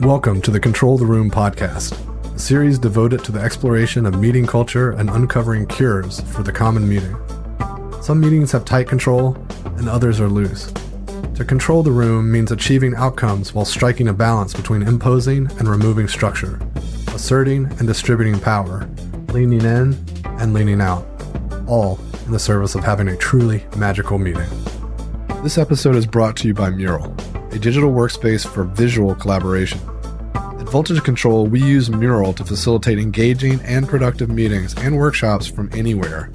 Welcome to the Control the Room podcast, a series devoted to the exploration of meeting culture and uncovering cures for the common meeting. Some meetings have tight control, and others are loose. To control the room means achieving outcomes while striking a balance between imposing and removing structure, asserting and distributing power, leaning in and leaning out, all in the service of having a truly magical meeting. This episode is brought to you by Mural, a digital workspace for visual collaboration. At Voltage Control, we use Mural to facilitate engaging and productive meetings and workshops from anywhere.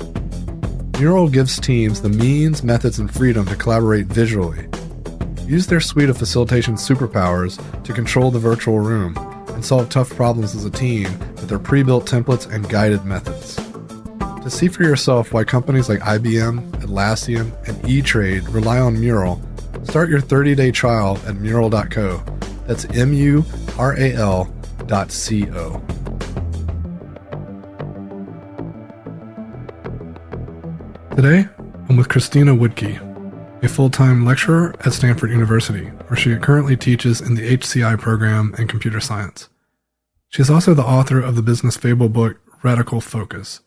Mural gives teams the means, methods, and freedom to collaborate visually. Use their suite of facilitation superpowers to control the virtual room and solve tough problems as a team with their pre-built templates and guided methods. To see for yourself why companies like IBM, Atlassian, and E-Trade rely on Mural, start your 30-day trial at mural.co. That's mural.co. Today, I'm with Christina Wodtke, a full-time lecturer at Stanford University, where she currently teaches in the HCI program in computer science. She is also the author of the business fable book Radical Focus,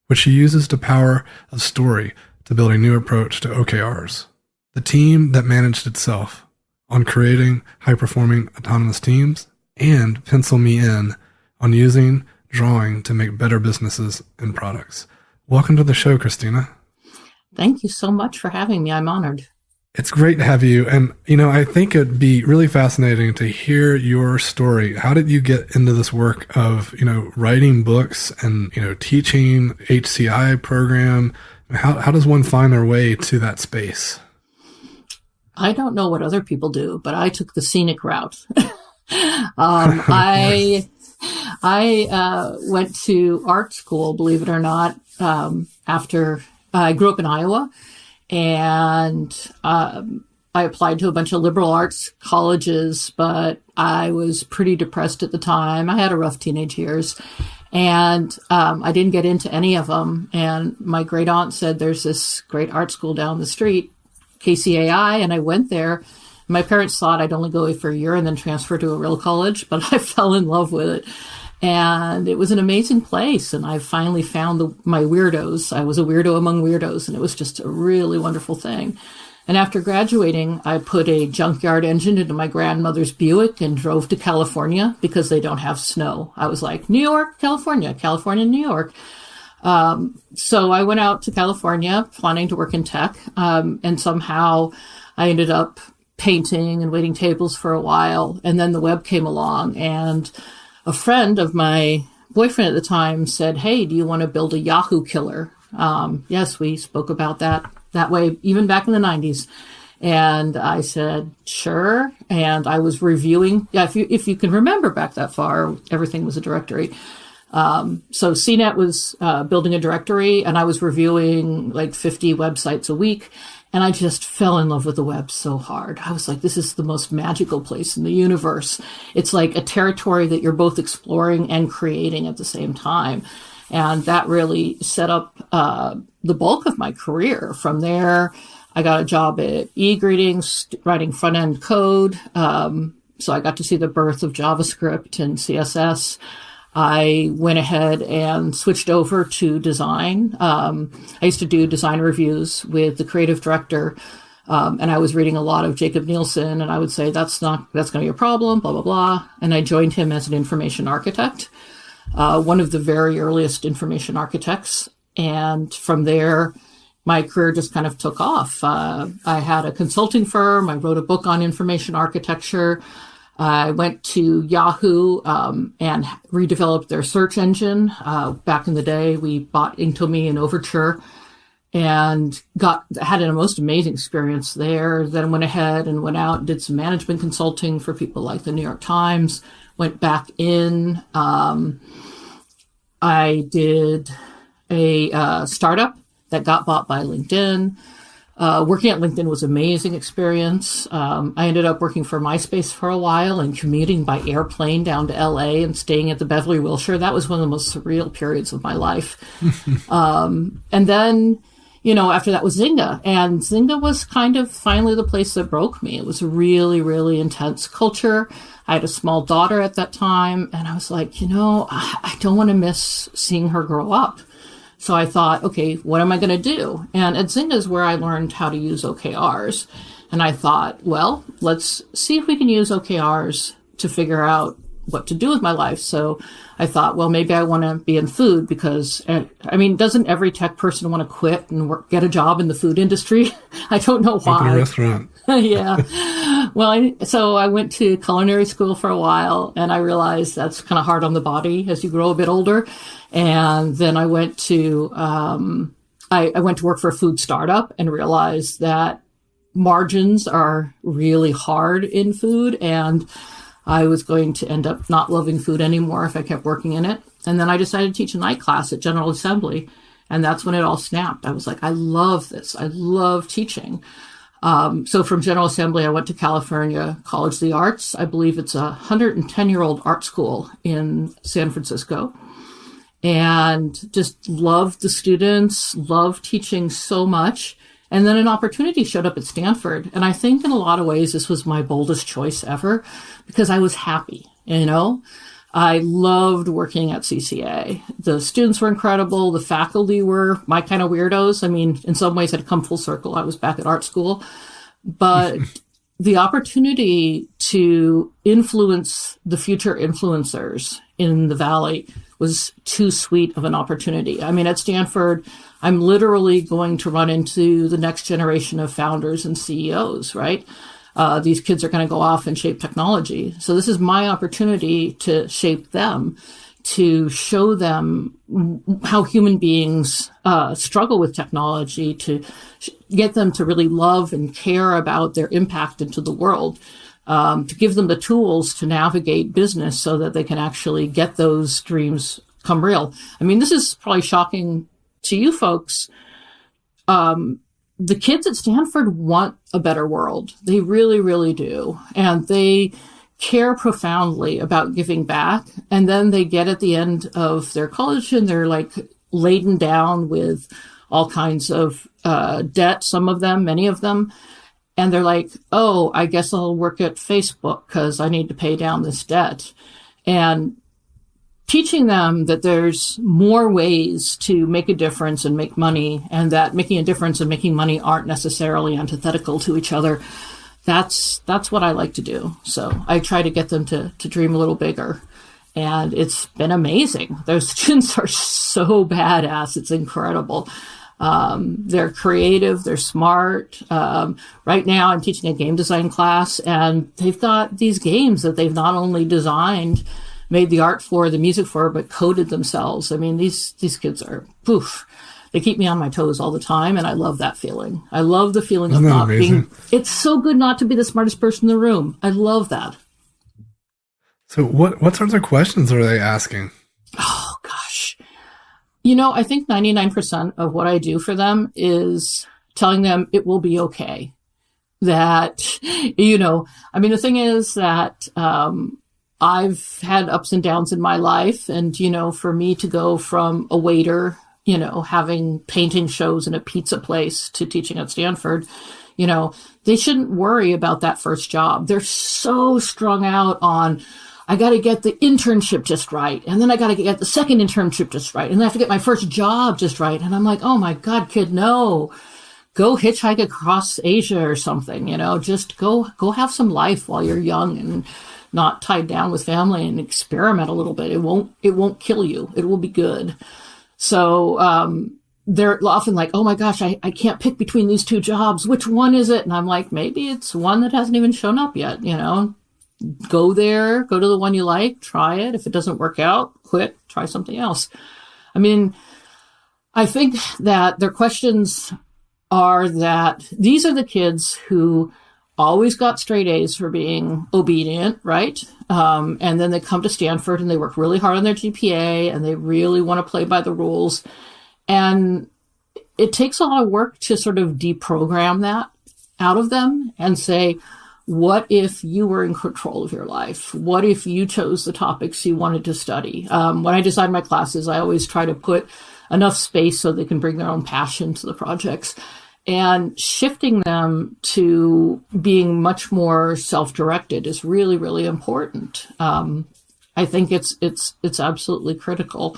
which she uses the power of story to build a new approach to OKRs, the team that managed itself on creating high-performing autonomous teams, and Pencil Me In on using drawing to make better businesses and products. Welcome to the show, Christina. Thank you so much for having me. I'm honored. It's great to have you. And, I think it'd be really fascinating to hear your story. How did you get into this work of, writing books and, teaching HCI program? How does one find their way to that space? I don't know what other people do, but I took the Scenic Route. I went to art school, believe it or not, after I grew up in Iowa. And I applied to a bunch of liberal arts colleges, but I was pretty depressed at the time. I had a rough teenage years, and I didn't get into any of them. And my great aunt said, there's this great art school down the street, KCAI, and I went there. My parents thought I'd only go for a year and then transfer to a real college, but I fell in love with it. And it was an amazing place. And I finally found my weirdos. I was a weirdo among weirdos, and it was just a really wonderful thing. And after graduating, I put a junkyard engine into my grandmother's Buick and drove to California because they don't have snow. I was like, New York, California, California, New York. So I went out to California planning to work in tech. And somehow I ended up painting and waiting tables for a while. And then the web came along, and a friend of my boyfriend at the time said, hey, do you want to build a Yahoo killer? Yes, we spoke about that way, even back in the 90s. And I said, sure. And I was reviewing. Yeah, if you can remember back that far, everything was a directory. So CNET was building a directory, and I was reviewing like 50 websites a week. And I just fell in love with the web so hard. I was like, this is the most magical place in the universe. It's like a territory that you're both exploring and creating at the same time. And that really set up the bulk of my career. From there, I got a job at eGreetings, writing front-end code. So I got to see the birth of JavaScript and CSS. I went ahead and switched over to design. I used to do design reviews with the creative director, and I was reading a lot of Jacob Nielsen, and I would say, that's going to be a problem, blah, blah, blah. And I joined him as an information architect, one of the very earliest information architects. And from there, my career just kind of took off. I had a consulting firm. I wrote a book on information architecture. I went to Yahoo and redeveloped their search engine. Back in the day, we bought Inktomi and Overture and had a most amazing experience there. Then went ahead and went out and did some management consulting for people like the New York Times. Went back in. I did a startup that got bought by LinkedIn. Working at LinkedIn was an amazing experience. I ended up working for MySpace for a while and commuting by airplane down to LA and staying at the Beverly Wilshire. That was one of the most surreal periods of my life. And then after that was Zynga. And Zynga was kind of finally the place that broke me. It was a really, really intense culture. I had a small daughter at that time, and I was like, I don't want to miss seeing her grow up. So I thought, okay, what am I going to do? And at Zynga is where I learned how to use OKRs. And I thought, well, let's see if we can use OKRs to figure out what to do with my life. So I thought, well, maybe I want to be in food because, doesn't every tech person want to quit and get a job in the food industry? I don't know why. Open a restaurant. Yeah. Well, so I went to culinary school for a while, and I realized that's kind of hard on the body as you grow a bit older. And then I went to, I went to work for a food startup and realized that margins are really hard in food, and I was going to end up not loving food anymore if I kept working in it. And then I decided to teach a night class at General Assembly. And that's when it all snapped. I was like, I love this. I love teaching. So from General Assembly, I went to California College of the Arts. I believe it's a 110-year-old art school in San Francisco. And just loved the students, loved teaching so much. And then an opportunity showed up at Stanford. And I think in a lot of ways, this was my boldest choice ever because I was happy, I loved working at CCA. The students were incredible. The faculty were my kind of weirdos. In some ways, I'd come full circle. I was back at art school. But the opportunity to influence the future influencers in the Valley was too sweet of an opportunity. At Stanford, I'm literally going to run into the next generation of founders and CEOs, right? These kids are going to go off and shape technology. So this is my opportunity to shape them, to show them how human beings struggle with technology, to get them to really love and care about their impact into the world, to give them the tools to navigate business so that they can actually get those dreams come real. This is probably shocking to you folks. The kids at Stanford want a better world. They really, really do. And they care profoundly about giving back. And then they get at the end of their college and they're like laden down with all kinds of debt, some of them, many of them. And they're like, oh, I guess I'll work at Facebook because I need to pay down this debt. And teaching them that there's more ways to make a difference and make money, and that making a difference and making money aren't necessarily antithetical to each other. That's what I like to do. So I try to get them to dream a little bigger. And it's been amazing. Those students are so badass. It's incredible. They're creative. They're smart. Right now I'm teaching a game design class, and they've got these games that they've not only designed, made the art for, the music for, but coded themselves. These kids are poof. They keep me on my toes all the time, and I love that feeling. I love the feeling of not being. It's so good not to be the smartest person in the room. I love that. So what sorts of questions are they asking? Oh gosh. I think 99% of what I do for them is telling them it will be okay. That, the thing is that, I've had ups and downs in my life. And, for me to go from a waiter, having painting shows in a pizza place to teaching at Stanford, they shouldn't worry about that first job. They're so strung out on, I got to get the internship just right. And then I got to get the second internship just right. And then I have to get my first job just right. And I'm like, oh my God, kid, no. Go hitchhike across Asia or something, just go have some life while you're young and not tied down with family, and experiment a little bit. It won't kill you. It will be good. So, they're often like, oh my gosh, I can't pick between these two jobs. Which one is it? And I'm like, maybe it's one that hasn't even shown up yet. Go there, go to the one you like, try it. If it doesn't work out, quit, try something else. I think that their questions are that these are the kids who always got straight A's for being obedient, right? And then they come to Stanford and they work really hard on their GPA and they really want to play by the rules. And it takes a lot of work to sort of deprogram that out of them and say, what if you were in control of your life? What if you chose the topics you wanted to study? When I design my classes, I always try to put enough space so they can bring their own passion to the projects, and shifting them to being much more self-directed is really, really important. I think it's absolutely critical.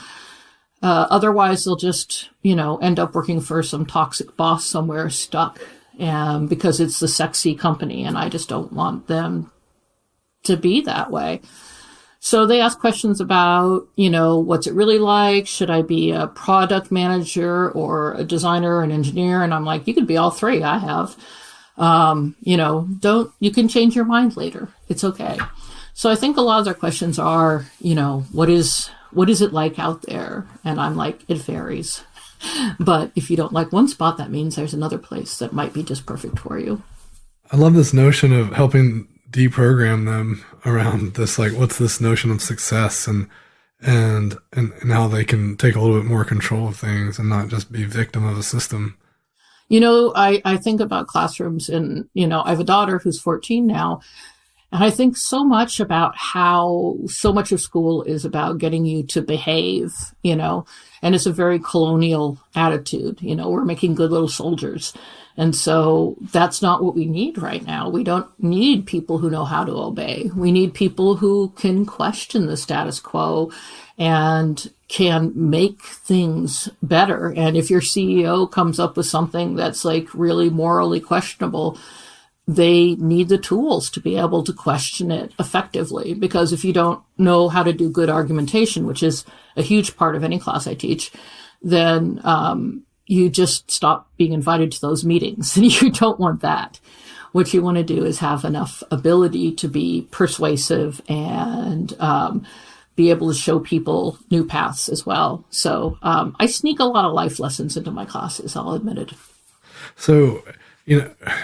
Otherwise, they'll just, end up working for some toxic boss somewhere stuck, because it's the sexy company, and I just don't want them to be that way. So they ask questions about, what's it really like? Should I be a product manager or a designer or an engineer? And I'm like, you could be all three. I have. You can change your mind later. It's okay. So I think a lot of their questions are, what is it like out there? And I'm like, it varies. But if you don't like one spot, that means there's another place that might be just perfect for you. I love this notion of helping deprogram them around this, like, what's this notion of success, and how they can take a little bit more control of things and not just be victim of a system. I think about classrooms, and, I have a daughter who's 14 now, and I think so much about how so much of school is about getting you to behave, and it's a very colonial attitude. We're making good little soldiers. And so that's not what we need right now. We don't need people who know how to obey. We need people who can question the status quo and can make things better. And if your CEO comes up with something that's like really morally questionable, they need the tools to be able to question it effectively. Because if you don't know how to do good argumentation, which is a huge part of any class I teach, then you just stop being invited to those meetings, and you don't want that. What you want to do is have enough ability to be persuasive and be able to show people new paths as well. So I sneak a lot of life lessons into my classes, I'll admit it. So,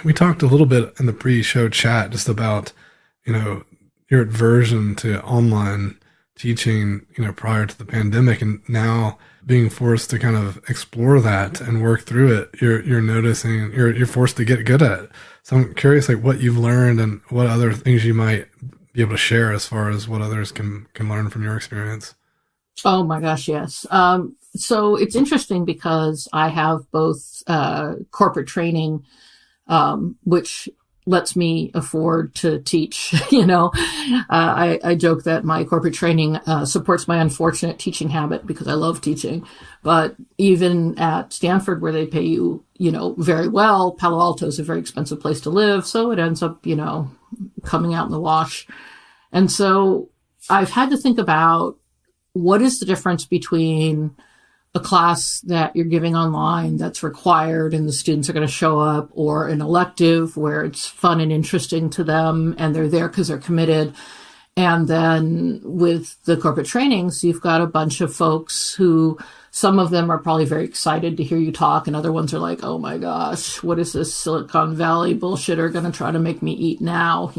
we talked a little bit in the pre-show chat just about, your aversion to online teaching, prior to the pandemic, and now being forced to kind of explore that and work through it, you're noticing you're forced to get good at it. So I'm curious, like, what you've learned and what other things you might be able to share as far as what others can learn from your experience. Oh my gosh, yes. So it's interesting because I have both corporate training, which lets me afford to teach. I joke that my corporate training supports my unfortunate teaching habit because I love teaching. But even at Stanford, where they pay you, very well, Palo Alto is a very expensive place to live. So it ends up, coming out in the wash. And so I've had to think about what is the difference between a class that you're giving online that's required and the students are going to show up, or an elective where it's fun and interesting to them and they're there because they're committed. And then with the corporate trainings, you've got a bunch of folks who, some of them are probably very excited to hear you talk, and other ones are like, oh my gosh, what is this Silicon Valley bullshitter going to try to make me eat now?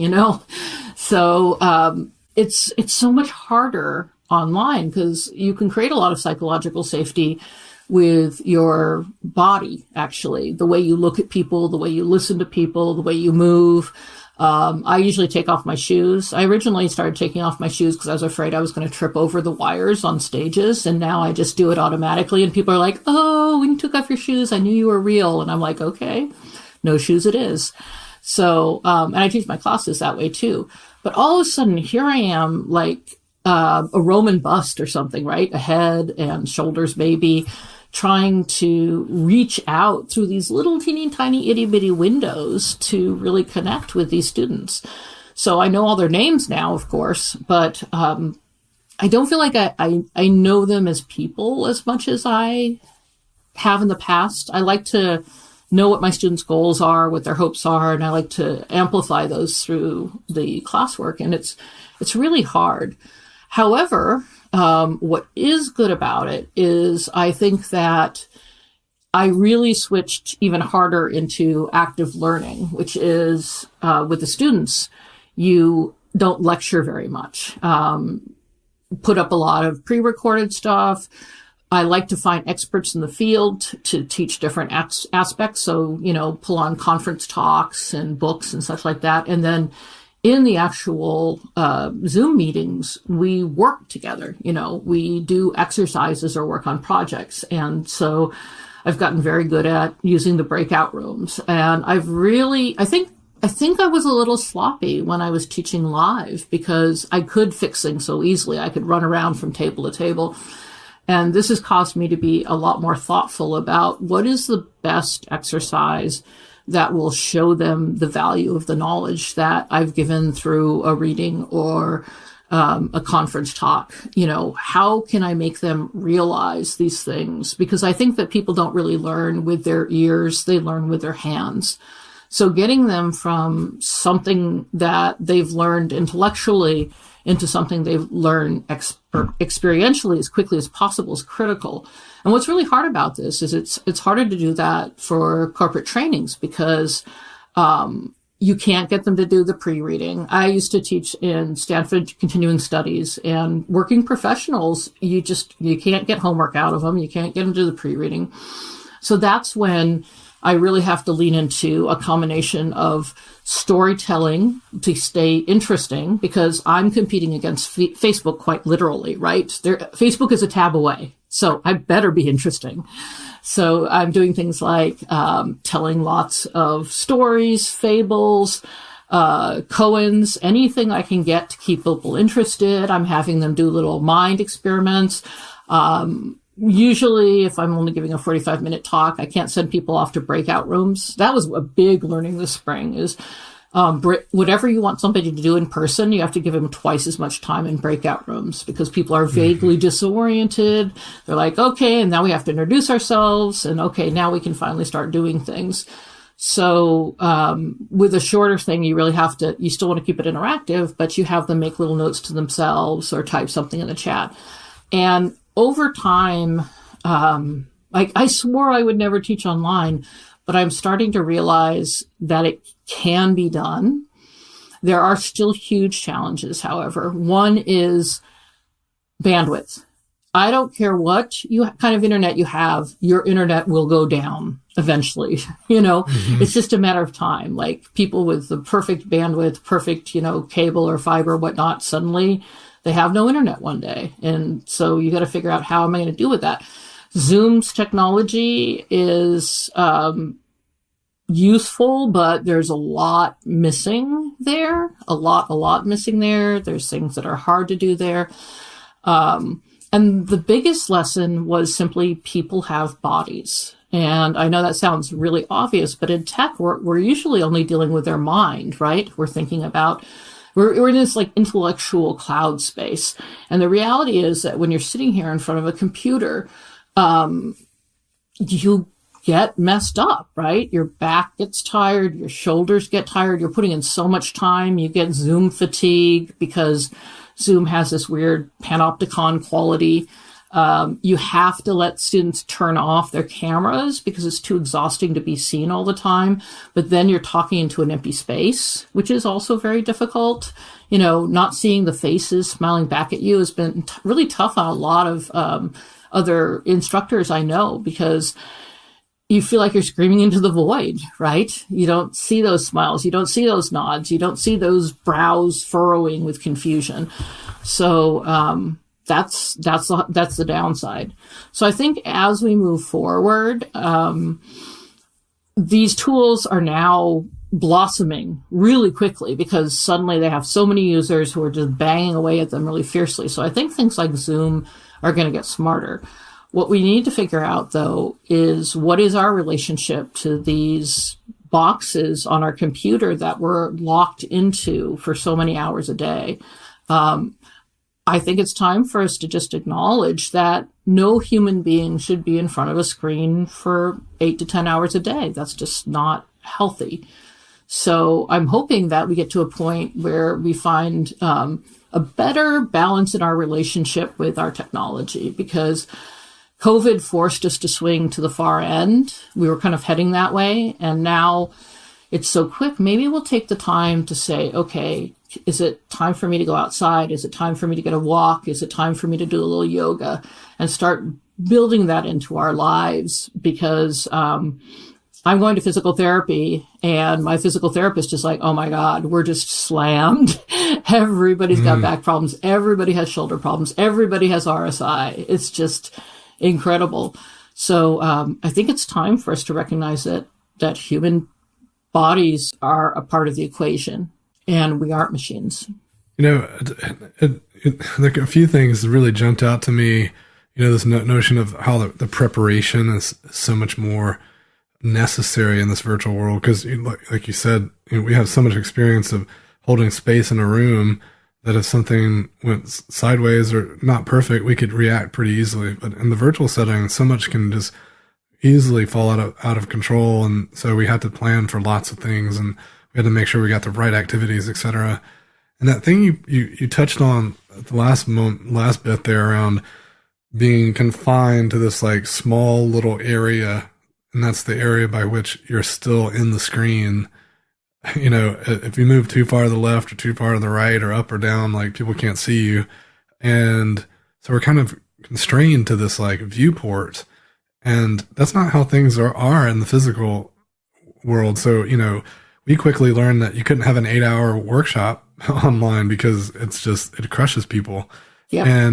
So it's so much harder online because you can create a lot of psychological safety with your body, actually, the way you look at people, the way you listen to people, the way you move. I usually take off my shoes. I originally started taking off my shoes because I was afraid I was going to trip over the wires on stages. And now I just do it automatically. And people are like, oh, when you took off your shoes, I knew you were real. And I'm like, okay, no shoes it is. So, and I teach my classes that way too. But all of a sudden, here I am, like, a Roman bust or something, right? A head and shoulders, maybe, trying to reach out through these little teeny tiny itty bitty windows to really connect with these students. So I know all their names now, of course, but I don't feel like I know them as people as much as I have in the past. I like to know what my students' goals are, what their hopes are, and I like to amplify those through the classwork. And it's really hard. However, what is good about it is I think that I really switched even harder into active learning, which is with the students, you don't lecture very much. Put up a lot of pre-recorded stuff. I like to find experts in the field to teach different aspects. So, pull on conference talks and books and such like that. And then in the actual Zoom meetings, we work together. We do exercises or work on projects. And so I've gotten very good at using the breakout rooms. And I think I was a little sloppy when I was teaching live because I could fix things so easily. I could run around from table to table. And this has caused me to be a lot more thoughtful about what is the best exercise that will show them the value of the knowledge that I've given through a reading or a conference talk. How can I make them realize these things? Because I think that people don't really learn with their ears, they learn with their hands. So getting them from something that they've learned intellectually into something they've learned experientially as quickly as possible is critical. And what's really hard about this is it's harder to do that for corporate trainings because you can't get them to do the pre-reading. I used to teach in Stanford Continuing Studies, and working professionals, you can't get homework out of them. You can't get them to do the pre-reading. So that's when I really have to lean into a combination of storytelling to stay interesting, because I'm competing against Facebook quite literally, right? Facebook is a tab away, so I better be interesting. So I'm doing things like telling lots of stories, fables, koans, anything I can get to keep people interested. I'm having them do little mind experiments. Usually, if I'm only giving a 45-minute talk, I can't send people off to breakout rooms. That was a big learning this spring is whatever you want somebody to do in person, you have to give them twice as much time in breakout rooms because people are vaguely disoriented. They're like, okay, and now we have to introduce ourselves, and okay, now we can finally start doing things. So with a shorter thing, you still want to keep it interactive, but you have them make little notes to themselves or type something in the chat. And over time, I swore I would never teach online, but I'm starting to realize that it can be done. There are still huge challenges, however. One is bandwidth. I don't care what kind of internet you have, your internet will go down eventually. It's just a matter of time. Like people with the perfect bandwidth, perfect, cable or fiber, whatnot, suddenly they have no internet one day. And so you got to figure out how am I going to deal with that? Zoom's technology is useful, but there's a lot missing there. A lot missing there. There's things that are hard to do there. And the biggest lesson was simply people have bodies. And I know that sounds really obvious, but in tech, we're usually only dealing with their mind, right? We're thinking about We're in this like intellectual cloud space. And the reality is that when you're sitting here in front of a computer, you get messed up, right? Your back gets tired, your shoulders get tired. You're putting in so much time. You get Zoom fatigue because Zoom has this weird panopticon quality. You have to let students turn off their cameras because it's too exhausting to be seen all the time. But then you're talking into an empty space, which is also very difficult. Not seeing the faces smiling back at you has been really tough on a lot of other instructors I know, because you feel like you're screaming into the void, right? You don't see those smiles. You don't see those nods. You don't see those brows furrowing with confusion. So, that's the downside. So I think as we move forward, these tools are now blossoming really quickly because suddenly they have so many users who are just banging away at them really fiercely. So I think things like Zoom are going to get smarter. What we need to figure out, though, is what is our relationship to these boxes on our computer that we're locked into for so many hours a day. I think it's time for us to just acknowledge that no human being should be in front of a screen for 8 to 10 hours a day. That's just not healthy. So I'm hoping that we get to a point where we find a better balance in our relationship with our technology, because COVID forced us to swing to the far end. We were kind of heading that way, and now it's so quick. Maybe we'll take the time to say, okay, is it time for me to go outside? Is it time for me to get a walk? Is it time for me to do a little yoga? And start building that into our lives, because I'm going to physical therapy, and my physical therapist is like, oh my God, we're just slammed. Everybody's got back problems. Everybody has shoulder problems. Everybody has RSI. It's just incredible. So I think it's time for us to recognize that human bodies are a part of the equation, and we aren't machines. Like a few things really jumped out to me. This notion of how the preparation is so much more necessary in this virtual world, because like you said, we have so much experience of holding space in a room that if something went sideways or not perfect, we could react pretty easily. But in the virtual setting, so much can just easily fall out of control, and so we had to plan for lots of things, and we had to make sure we got the right activities, etc. And that thing you touched on at the last bit there around being confined to this like small little area, and that's the area by which you're still in the screen. If you move too far to the left or too far to the right or up or down, like people can't see you. And so we're kind of constrained to this like viewport, and that's not how things are in the physical world. So, we quickly learned that you couldn't have an 8-hour workshop online because it crushes people. Yeah.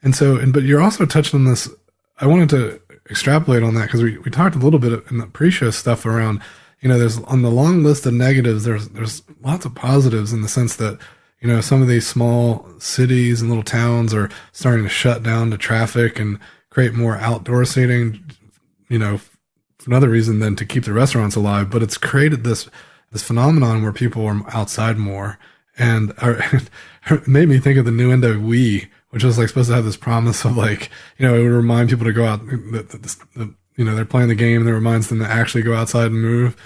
But you're also touched on this. I wanted to extrapolate on that because we talked a little bit in the pre-show stuff around, there's on the long list of negatives, there's lots of positives in the sense that, some of these small cities and little towns are starting to shut down to traffic and create more outdoor seating, for another reason than to keep the restaurants alive. But it's created this phenomenon where people are outside more, and it made me think of the Nuendo Wii, which was like supposed to have this promise of like, it would remind people to go out. They're playing the game that reminds them to actually go outside and move.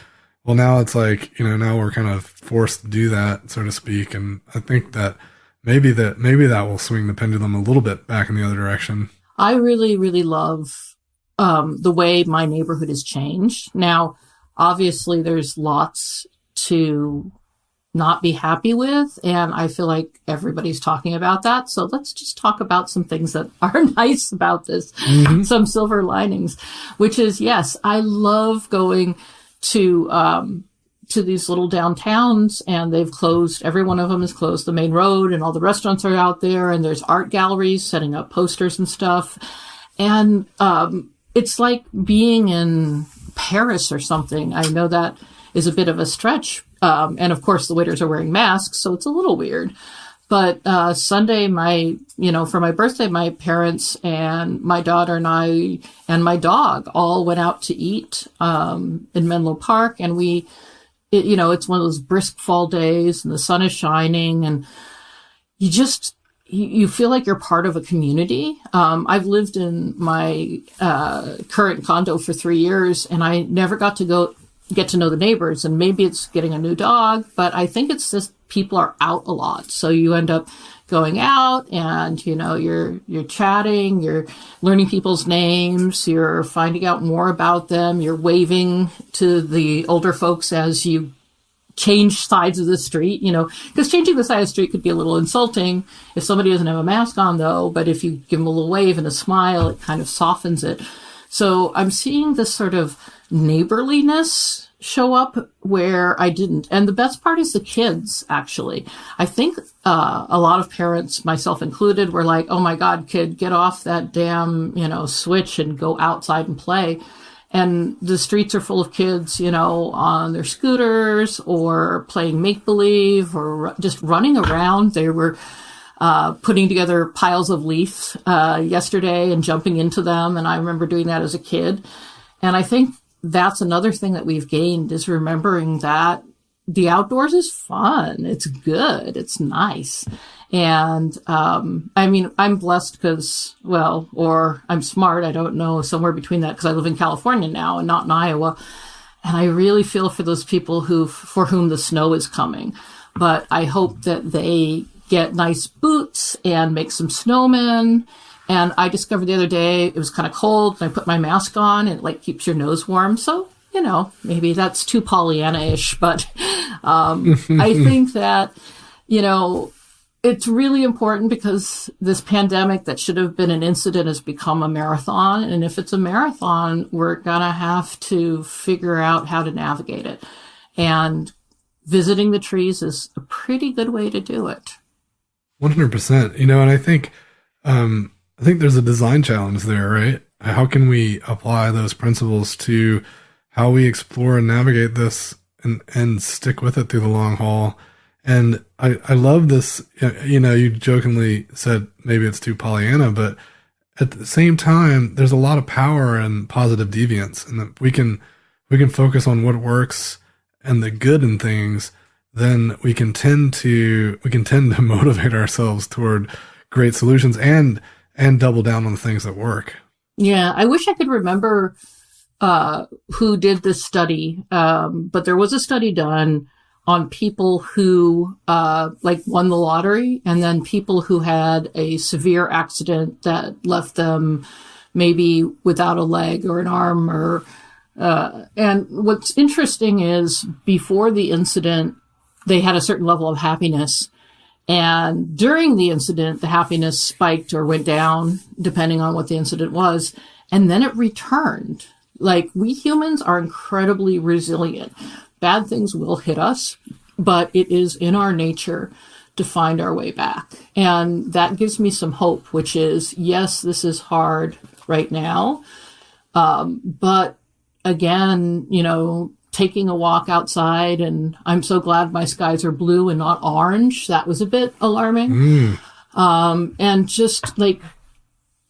Well, now it's like, now we're kind of forced to do that, so to speak. And I think that maybe that will swing the pendulum a little bit back in the other direction. I really, really love the way my neighborhood has changed. Now, obviously, there's lots to not be happy with, and I feel like everybody's talking about that. So let's just talk about some things that are nice about this, some silver linings, which is, yes, I love going to these little downtowns, and they've closed, every one of them is closed, the main road, and all the restaurants are out there, and there's art galleries setting up posters and stuff. And it's like being in Paris or something. I know that is a bit of a stretch. And of course the waiters are wearing masks, so it's a little weird. But Sunday, for my birthday, my parents and my daughter and I and my dog all went out to eat in Menlo Park. And it's one of those brisk fall days, and the sun is shining, and you feel like you're part of a community. I've lived in my current condo for 3 years, and I never got to get to know the neighbors. And maybe it's getting a new dog, but I think it's just people are out a lot. So you end up going out, and you're chatting, you're learning people's names, you're finding out more about them, you're waving to the older folks as you change sides of the street, because changing the side of the street could be a little insulting if somebody doesn't have a mask on, though. But if you give them a little wave and a smile, it kind of softens it. So I'm seeing this sort of neighborliness show up where I didn't. And the best part is the kids, actually. I think a lot of parents, myself included, were like, oh my God, kid, get off that damn, switch and go outside and play. And the streets are full of kids, on their scooters or playing make-believe or just running around. They were putting together piles of leaves yesterday and jumping into them. And I remember doing that as a kid. And I think that's another thing that we've gained, is remembering that the outdoors is fun. It's good. It's nice. And, I'm blessed because, or I'm smart. I don't know, somewhere between that, because I live in California now and not in Iowa. And I really feel for those people for whom the snow is coming. But I hope that they get nice boots and make some snowmen. And I discovered the other day, it was kind of cold, and I put my mask on, and it keeps your nose warm. So, maybe that's too Pollyanna-ish, but I think that, it's really important because this pandemic that should have been an incident has become a marathon. And if it's a marathon, we're going to have to figure out how to navigate it. And visiting the trees is a pretty good way to do it. 100%. And I think there's a design challenge there, right? How can we apply those principles to how we explore and navigate this and stick with it through the long haul? And I love this, you jokingly said maybe it's too Pollyanna, but at the same time, there's a lot of power in positive deviance, and that we can focus on what works and the good in things. Then we can tend to motivate ourselves toward great solutions and double down on the things that work. Yeah, I wish I could remember who did this study, but there was a study done on people who won the lottery, and then people who had a severe accident that left them maybe without a leg or an arm, or and what's interesting is before the incident, they had a certain level of happiness. And during the incident, the happiness spiked or went down, depending on what the incident was. And then it returned. Like, we humans are incredibly resilient. Bad things will hit us, but it is in our nature to find our way back. And that gives me some hope, which is, yes, this is hard right now. But again, taking a walk outside, and I'm so glad my skies are blue and not orange. That was a bit alarming. And just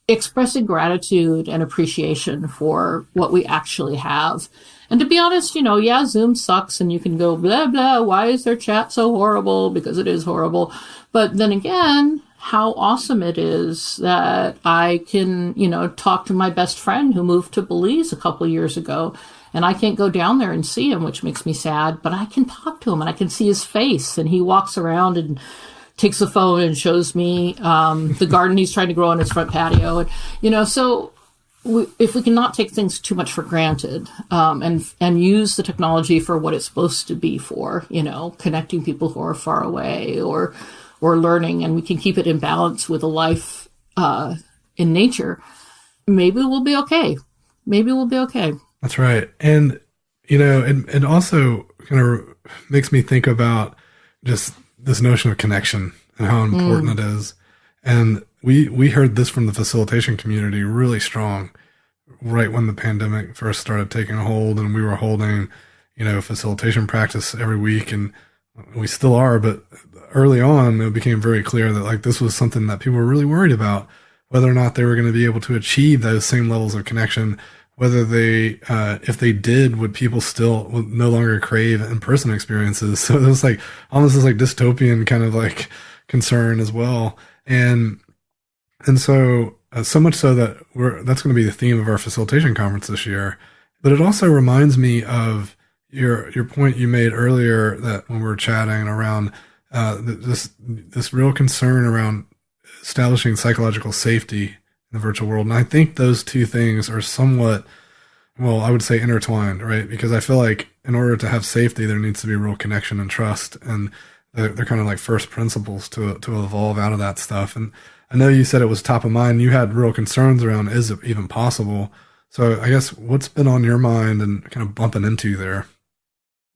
expressing gratitude and appreciation for what we actually have. And to be honest, Zoom sucks, and you can go, blah, blah, why is their chat so horrible? Because it is horrible. But then again, how awesome it is that I can, talk to my best friend who moved to Belize a couple of years ago. And I can't go down there and see him, which makes me sad, but I can talk to him and I can see his face, and he walks around and takes the phone and shows me the garden he's trying to grow on his front patio. And, so if we can not take things too much for granted, and use the technology for what it's supposed to be for, connecting people who are far away or learning, and we can keep it in balance with a life in nature, maybe we'll be okay. Maybe we'll be okay. That's right. And, it also kind of makes me think about just this notion of connection and how important it is. And we heard this from the facilitation community really strong right when the pandemic first started taking hold, and we were holding, facilitation practice every week, and we still are, but early on it became very clear that this was something that people were really worried about, whether or not they were going to be able to achieve those same levels of connection. Whether they, if they did, would people still no longer crave in-person experiences? So it was almost this dystopian kind of concern as well. And so much so that that's going to be the theme of our facilitation conference this year. But it also reminds me of your point you made earlier, that when we were chatting around this real concern around establishing psychological safety in the virtual world. And I think those two things are somewhat, I would say intertwined, right? Because I feel like in order to have safety, there needs to be real connection and trust. And they're kind of like first principles to evolve out of that stuff. And I know you said it was top of mind. You had real concerns around, is it even possible? So I guess what's been on your mind and kind of bumping into there?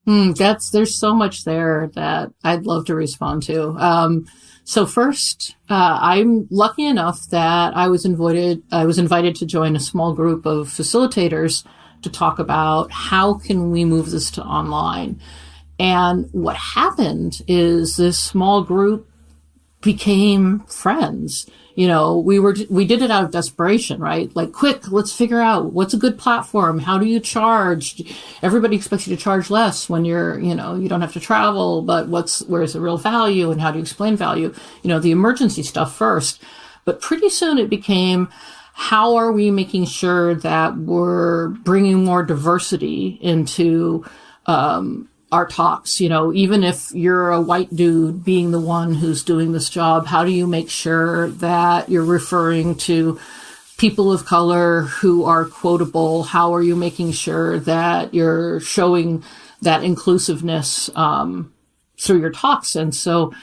There's so much there that I'd love to respond to. So first, I'm lucky enough that I was invited to join a small group of facilitators to talk about how can we move this to online. And what happened is this small group became friends. We did it out of desperation, right? Quick, let's figure out what's a good platform. How do you charge? Everybody expects you to charge less when you're, you don't have to travel, but where's the real value and how do you explain value? The emergency stuff first. But pretty soon it became, how are we making sure that we're bringing more diversity into, our talks? Even if you're a white dude being the one who's doing this job, how do you make sure that you're referring to people of color who are quotable? How are you making sure that you're showing that inclusiveness through your talks? And so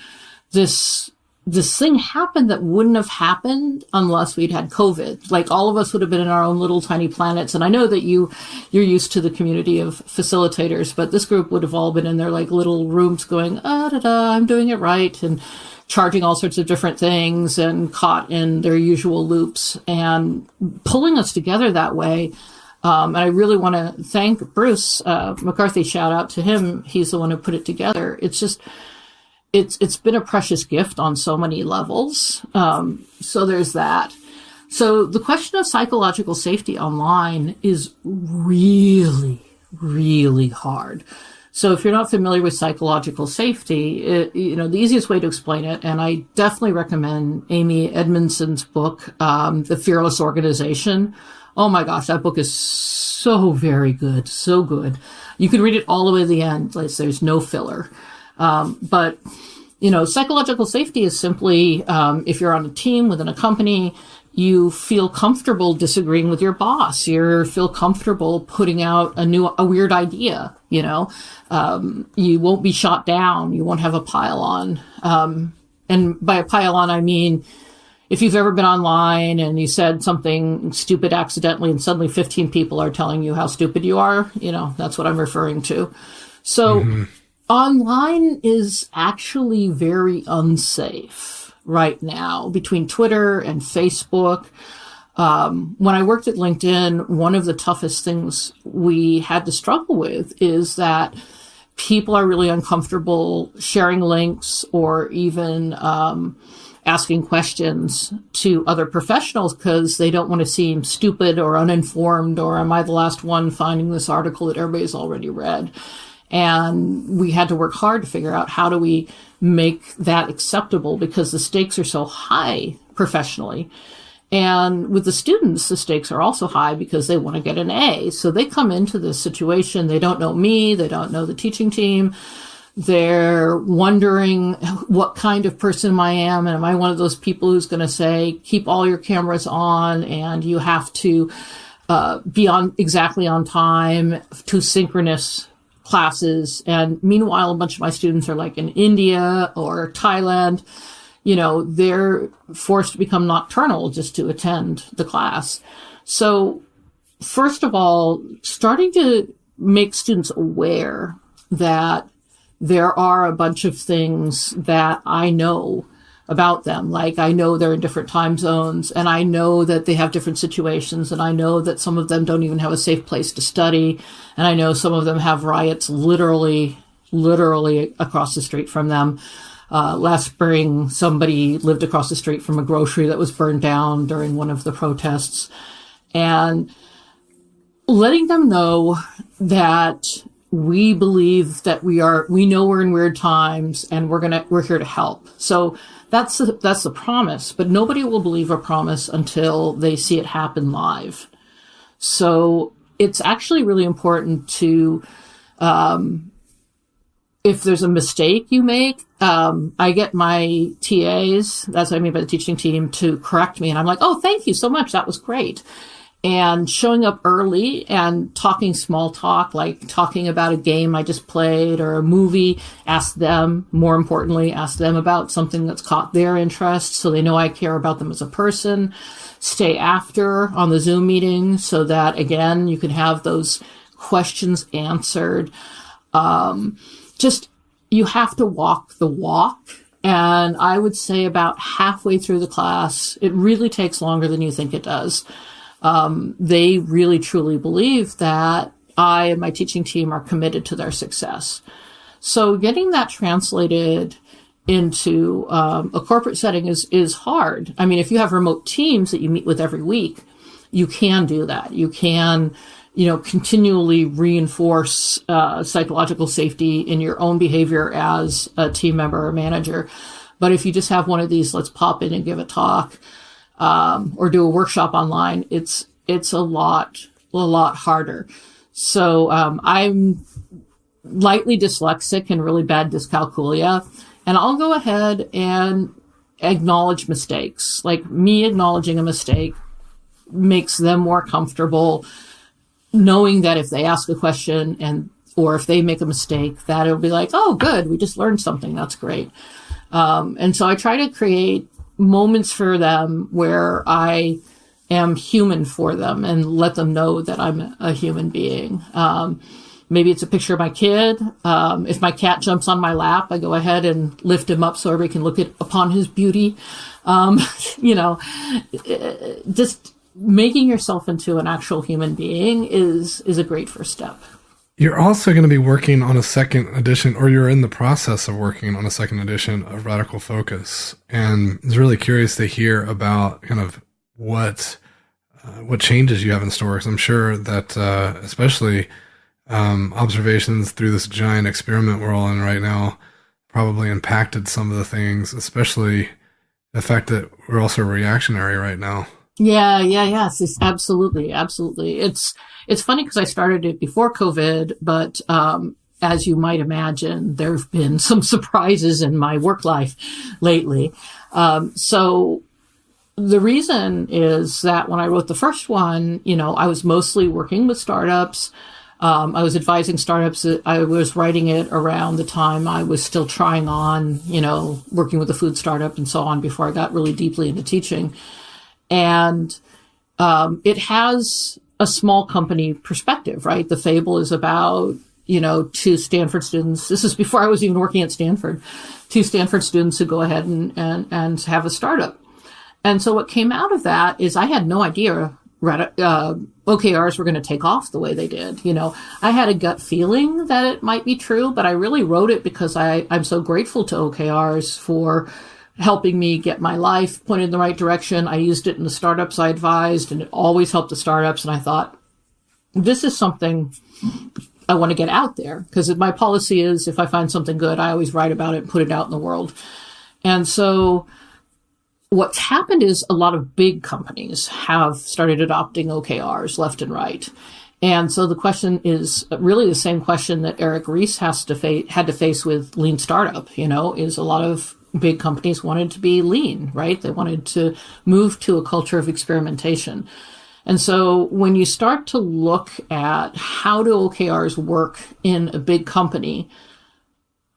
this this thing happened that wouldn't have happened unless we'd had COVID. Like, all of us would have been in our own little tiny planets. And I know that you're used to the community of facilitators, but this group would have all been in their like little rooms going, I'm doing it right, and charging all sorts of different things and caught in their usual loops, and pulling us together that way. And I really want to thank Bruce McCarthy. Shout out to him. He's the one who put it together. It's just, it's been a precious gift on so many levels. So there's that. So the question of psychological safety online is really, really hard. So if you're not familiar with psychological safety, the easiest way to explain it, and I definitely recommend Amy Edmondson's book, The Fearless Organization. Oh my gosh, that book is so very good, so good. You can read it all the way to the end. Like, there's no filler. But psychological safety is simply, if you're on a team within a company, you feel comfortable disagreeing with your boss. You feel comfortable putting out a weird idea. You won't be shot down. You won't have a pile-on. And by a pile-on, I mean, if you've ever been online and you said something stupid accidentally and suddenly 15 people are telling you how stupid you are, that's what I'm referring to. So online is actually very unsafe right now between Twitter and Facebook. When I worked at LinkedIn, one of the toughest things we had to struggle with is that people are really uncomfortable sharing links or even asking questions to other professionals because they don't want to seem stupid or uninformed, or am I the last one finding this article that everybody's already read? And we had to work hard to figure out how do we make that acceptable, because the stakes are so high professionally. And with the students, the stakes are also high because they want to get an A. So they come into this situation. They don't know me. They don't know the teaching team. They're wondering what kind of person I am. And am I one of those people who's going to say, keep all your cameras on and you have to be on exactly on time to synchronous classes? And meanwhile, a bunch of my students are like in India or Thailand. They're forced to become nocturnal just to attend the class. So first of all, starting to make students aware that there are a bunch of things that I know about them. Like, I know they're in different time zones, and I know that they have different situations, and I know that some of them don't even have a safe place to study, and I know some of them have riots literally across the street from them. Last spring, somebody lived across the street from a grocery that was burned down during one of the protests. And letting them know that we believe that we know we're in weird times and we're here to help. So that's the promise, but nobody will believe a promise until they see it happen live. So it's actually really important to, if there's a mistake you make, I get my TAs, that's what I mean by the teaching team, to correct me. And I'm like, oh, thank you so much. That was great. And showing up early and talking small talk, like talking about a game I just played or a movie, more importantly, ask them about something that's caught their interest so they know I care about them as a person. Stay after on the Zoom meeting so that, again, you can have those questions answered. You have to walk the walk. And I would say about halfway through the class, it really takes longer than you think it does. They really truly believe that I and my teaching team are committed to their success. So getting that translated into a corporate setting is hard. I mean, if you have remote teams that you meet with every week, you can do that. You can, continually reinforce psychological safety in your own behavior as a team member or manager. But if you just have one of these, let's pop in and give a talk, or do a workshop online, it's a lot harder. So I'm lightly dyslexic and really bad dyscalculia, and I'll go ahead and acknowledge mistakes. Like, me acknowledging a mistake makes them more comfortable knowing that if they ask a question or if they make a mistake, that it'll be like, oh, good, we just learned something. That's great. And so I try to create moments for them where I am human for them and let them know that I'm a human being. Maybe it's a picture of my kid. If my cat jumps on my lap, I go ahead and lift him up so everybody can look upon his beauty. Just making yourself into an actual human being is a great first step. You're also going to be working on a second edition, or you're in the process of working on a second edition of Radical Focus. And I was really curious to hear about kind of what changes you have in store. 'Cause I'm sure that especially observations through this giant experiment we're all in right now probably impacted some of the things, especially the fact that we're also reactionary right now. Yes, it's absolutely. It's funny because I started it before COVID, but as you might imagine, there have been some surprises in my work life lately. So the reason is that when I wrote the first one, I was mostly working with startups. I was advising startups. I was writing it around the time I was still trying on, working with a food startup and so on before I got really deeply into teaching. And it has a small company perspective, right? The fable is about, two Stanford students. This is before I was even working at Stanford. Two Stanford students who go ahead and have a startup. And so what came out of that is I had no idea OKRs were going to take off the way they did. I had a gut feeling that it might be true, but I really wrote it because I'm so grateful to OKRs for helping me get my life pointed in the right direction. I used it in the startups I advised, and it always helped the startups. And I thought, this is something I want to get out there, because my policy is if I find something good, I always write about it and put it out in the world. And so what's happened is a lot of big companies have started adopting OKRs left and right. And so the question is really the same question that Eric Ries had to face with Lean Startup, is a lot of big companies wanted to be lean, right? They wanted to move to a culture of experimentation. And so when you start to look at how do OKRs work in a big company,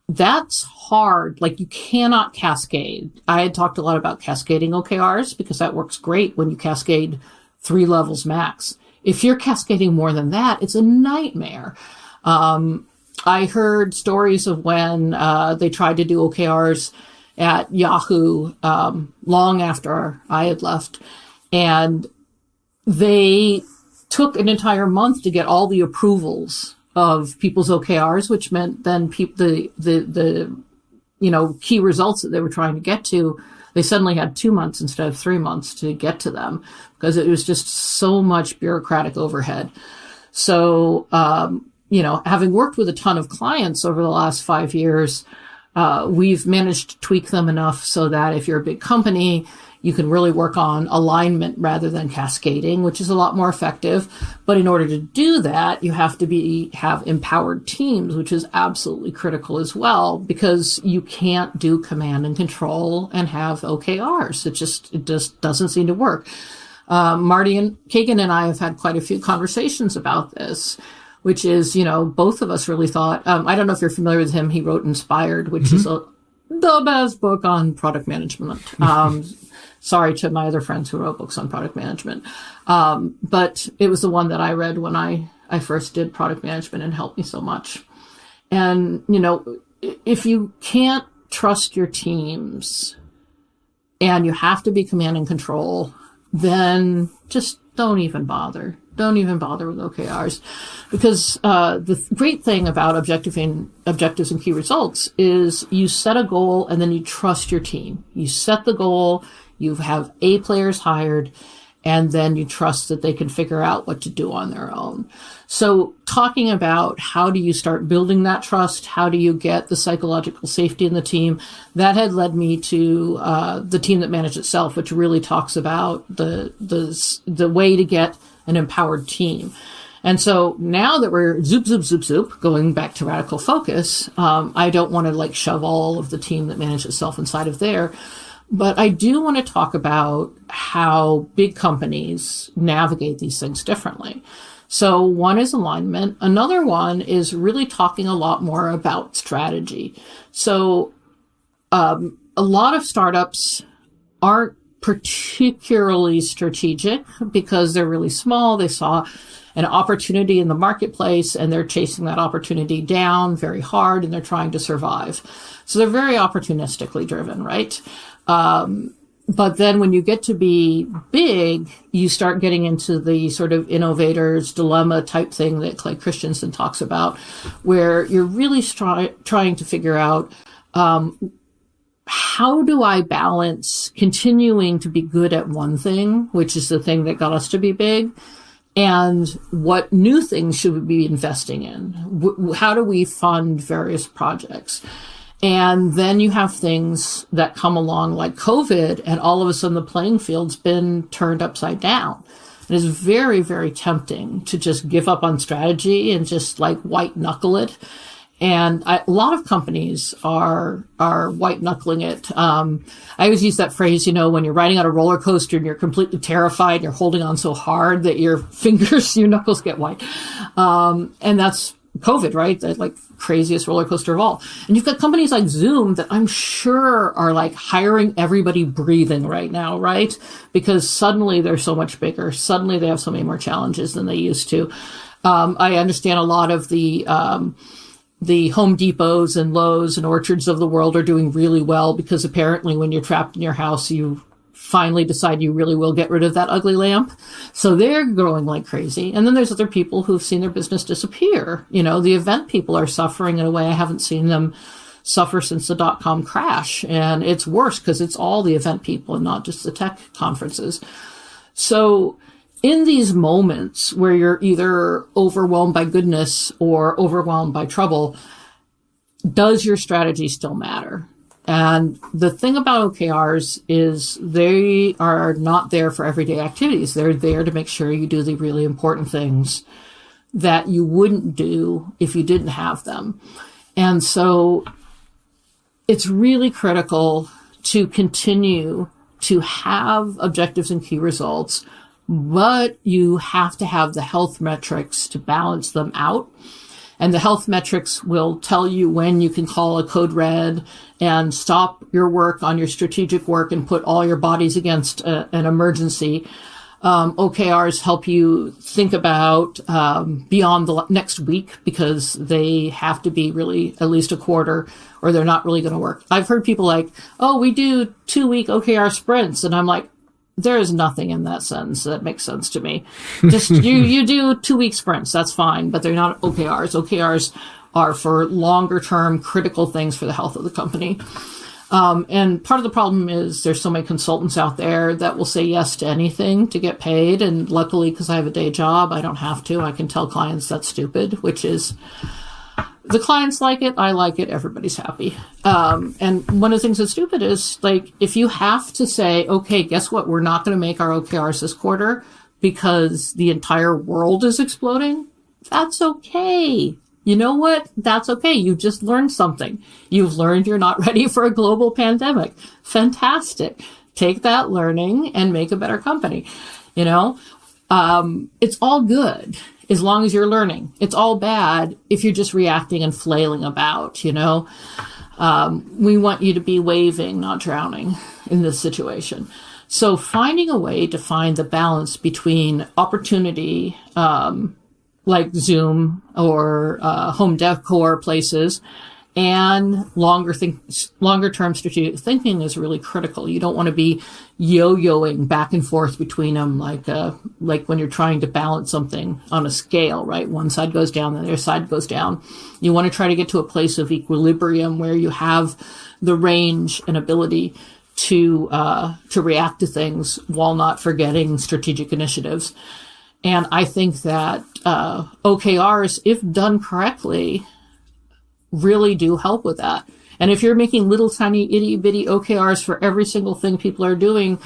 that's hard. Like, you cannot cascade. I had talked a lot about cascading OKRs because that works great when you cascade 3 levels max. If you're cascading more than that, it's a nightmare. I heard stories of when they tried to do OKRs at Yahoo long after I had left, and they took an entire month to get all the approvals of people's OKRs, which meant then the key results that they were trying to get to, they suddenly had 2 months instead of 3 months to get to them because it was just so much bureaucratic overhead. So, having worked with a ton of clients over the last 5 years, we've managed to tweak them enough so that if you're a big company, you can really work on alignment rather than cascading, which is a lot more effective. But in order to do that, you have to have empowered teams, which is absolutely critical as well, because you can't do command and control and have OKRs. It just doesn't seem to work. Marty and Kagan and I have had quite a few conversations about this, which is, both of us really thought, I don't know if you're familiar with him. He wrote Inspired, which is the best book on product management. Sorry to my other friends who wrote books on product management. But it was the one that I read when I first did product management and helped me so much. And, if you can't trust your teams and you have to be command and control, then just don't even bother. Don't even bother with OKRs, because the great thing about objectives and key results is you set a goal and then you trust your team. You set the goal, you have A players hired, and then you trust that they can figure out what to do on their own. So talking about how do you start building that trust, how do you get the psychological safety in the team, that had led me to the Team That Managed Itself, which really talks about the way to get an empowered team. And so now that we're zoop, going back to Radical Focus, I don't want to shove all of the Team That Managed Itself inside of there. But I do want to talk about how big companies navigate these things differently. So one is alignment. Another one is really talking a lot more about strategy. So a lot of startups aren't particularly strategic because they're really small. They saw an opportunity in the marketplace and they're chasing that opportunity down very hard and they're trying to survive. So they're very opportunistically driven, right? But then when you get to be big, you start getting into the sort of innovator's dilemma type thing that Clay Christensen talks about, where you're really trying to figure out, how do I balance continuing to be good at one thing, which is the thing that got us to be big, and what new things should we be investing in? How do we fund various projects? And then you have things that come along like COVID, and all of a sudden the playing field's been turned upside down. It is very, very tempting to just give up on strategy and just like white knuckle it. And a lot of companies are white knuckling it. I always use that phrase, when you're riding on a roller coaster and you're completely terrified, and you're holding on so hard that your knuckles get white. And that's COVID, right? The like craziest roller coaster of all. And you've got companies like Zoom that I'm sure are like hiring everybody breathing right now, right? Because suddenly they're so much bigger. Suddenly they have so many more challenges than they used to. I understand a lot of the Home Depots and Lowe's and Orchards of the world are doing really well because apparently when you're trapped in your house, you finally decide you really will get rid of that ugly lamp. So they're growing like crazy. And then there's other people who've seen their business disappear. The event people are suffering in a way I haven't seen them suffer since the dot-com crash. And it's worse because it's all the event people and not just the tech conferences. So in these moments where you're either overwhelmed by goodness or overwhelmed by trouble, does your strategy still matter? And the thing about OKRs is they are not there for everyday activities. They're there to make sure you do the really important things that you wouldn't do if you didn't have them. And so it's really critical to continue to have objectives and key results, but you have to have the health metrics to balance them out. And the health metrics will tell you when you can call a code red and stop your work on your strategic work and put all your bodies against an emergency. OKRs help you think about beyond the next week because they have to be really at least a quarter or they're not really going to work. I've heard people like, oh, we do 2-week OKR sprints. And I'm like, there is nothing in that sentence that makes sense to me. Just you do 2-week sprints. That's fine, but they're not OKRs. OKRs are for longer term critical things for the health of the company. And part of the problem is there's so many consultants out there that will say yes to anything to get paid. And luckily, because I have a day job, I don't have to. I can tell clients that's stupid, which is the clients like it. I like it. Everybody's happy. And one of the things that's stupid is like, if you have to say, okay, guess what? We're not going to make our OKRs this quarter because the entire world is exploding. That's okay. You know what? That's okay. You just learned something. You've learned you're not ready for a global pandemic. Fantastic. Take that learning and make a better company. It's all good as long as you're learning. It's all bad if you're just reacting and flailing about, We want you to be waving, not drowning in this situation. So finding a way to find the balance between opportunity, like Zoom or home decor places, and longer-term strategic thinking is really critical. You don't want to be yo-yoing back and forth between them like when you're trying to balance something on a scale, right? One side goes down, the other side goes down. You want to try to get to a place of equilibrium where you have the range and ability to react to things while not forgetting strategic initiatives. And I think that OKRs, if done correctly, really do help with that. And if you're making little tiny itty bitty OKRs for every single thing people are doing,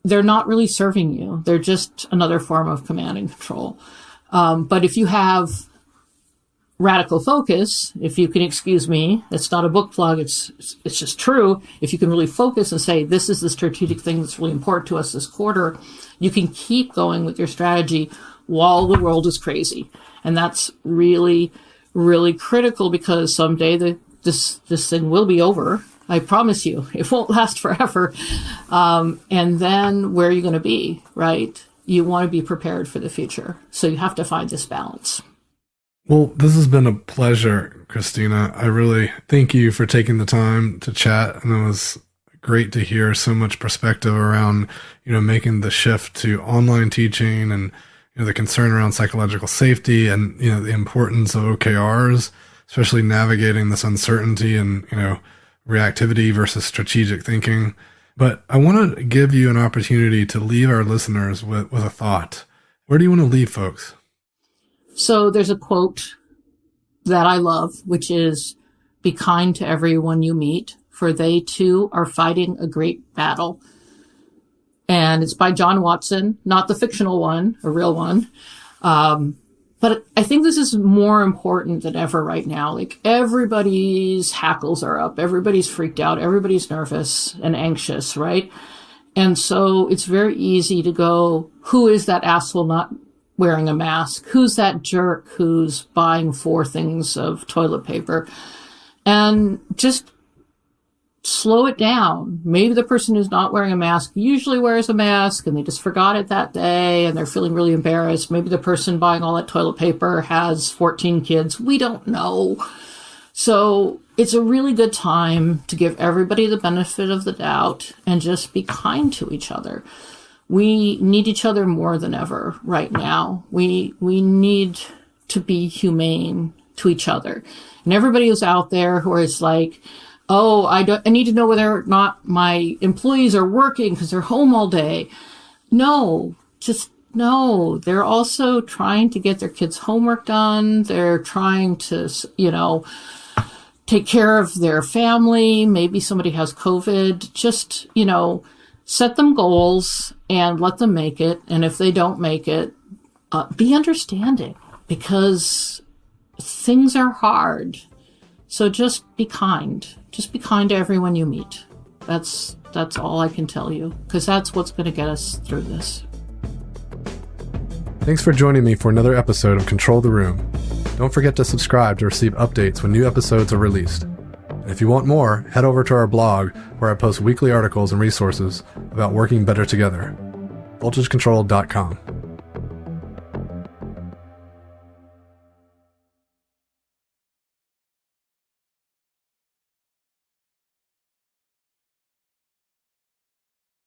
they're not really serving you. They're just another form of command and control. But if you have radical focus, if you can excuse me, it's not a book plug, it's just true. If you can really focus and say, this is the strategic thing that's really important to us this quarter, you can keep going with your strategy while the world is crazy. And that's really, really critical because someday this thing will be over I promise you, it won't last forever. And then where are you going to be, right? You want to be prepared for the future. So you have to find this balance. Well, this has been a pleasure, Christina. I really thank you for taking the time to chat. And it was great to hear so much perspective around, making the shift to online teaching and, the concern around psychological safety and, the importance of OKRs, especially navigating this uncertainty and, reactivity versus strategic thinking. But I want to give you an opportunity to leave our listeners with a thought. Where do you want to leave folks? So there's a quote that I love, which is, "Be kind to everyone you meet, for they too are fighting a great battle." And it's by John Watson, not the fictional one, a real one. But I think this is more important than ever right now. Like, everybody's hackles are up. Everybody's freaked out. Everybody's nervous and anxious, right? And so it's very easy to go, who is that asshole not wearing a mask? Who's that jerk who's buying 4 things of toilet paper? And just slow it down. Maybe the person who's not wearing a mask usually wears a mask and they just forgot it that day and they're feeling really embarrassed. Maybe the person buying all that toilet paper has 14 kids. We don't know. So it's a really good time to give everybody the benefit of the doubt and just be kind to each other. We need each other more than ever right now. We need to be humane to each other. And everybody who's out there who is like, oh, I need to know whether or not my employees are working because they're home all day. No, just no. They're also trying to get their kids' homework done. They're trying to, take care of their family. Maybe somebody has COVID. Just, set them goals and let them make it. And if they don't make it, be understanding, because things are hard. So just be kind. Just be kind to everyone you meet. That's all I can tell you, because that's what's going to get us through this. Thanks for joining me for another episode of Control the Room. Don't forget to subscribe to receive updates when new episodes are released. And if you want more, head over to our blog where I post weekly articles and resources about working better together. voltagecontrol.com.